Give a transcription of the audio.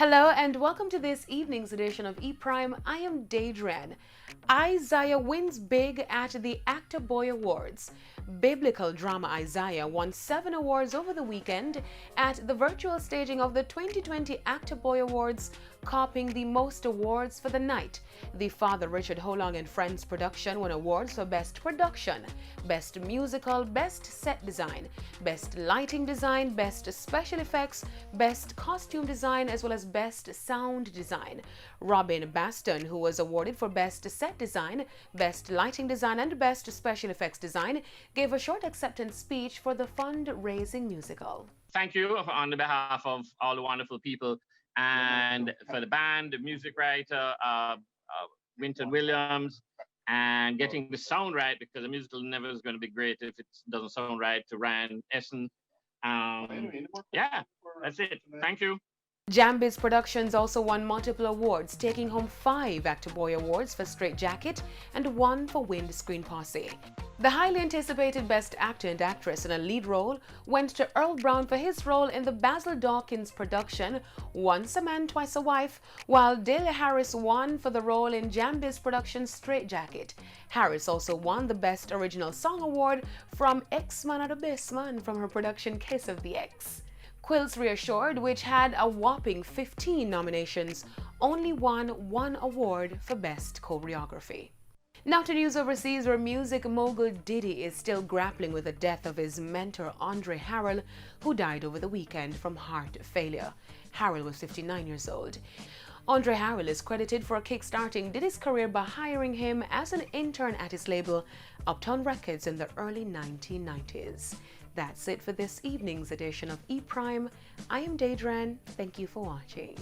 Hello and welcome to this evening's edition of Eprime. I am Daedran. Isaiah wins big at the Actor Boy Awards. Biblical drama Isaiah won 7 awards over the weekend at the virtual staging of the 2020 Actor Boy Awards, copying the most awards for the night. The Father Richard Holung and Friends production won awards for Best Production, Best Musical, Best Set Design, Best Lighting Design, Best Special Effects, Best Costume Design, as well as Best Sound Design. Robin Baston, who was awarded for Best Set Design, Best Lighting Design, and Best Special Effects Design, gave a short acceptance speech for the fundraising musical. Thank you on behalf of all the wonderful people and for the band, the music writer, Winton Williams, and getting the sound right, because a musical never is going to be great if it doesn't sound right, to Ryan Essen. Yeah, that's it. Thank you. Jambiz Productions also won multiple awards, taking home 5 Actor Boy Awards for Straight Jacket and 1 for Windscreen Posse. The highly anticipated Best Actor and Actress in a Lead Role went to Earl Brown for his role in the Basil Dawkins production Once a Man, Twice a Wife, while Dale Harris won for the role in Jambiz Productions' Straight Jacket. Harris also won the Best Original Song Award from X-Man or the Best Man from her production Case of the X. Quilts Reassured, which had a whopping 15 nominations, only won 1 award for Best Choreography. Now to news overseas, where music mogul Diddy is still grappling with the death of his mentor Andre Harrell, who died over the weekend from heart failure. Harrell was 59 years old. Andre Harrell is credited for kickstarting Diddy's career by hiring him as an intern at his label Uptown Records in the early 1990s. That's it for this evening's edition of Eprime. I am Daedran. Thank you for watching.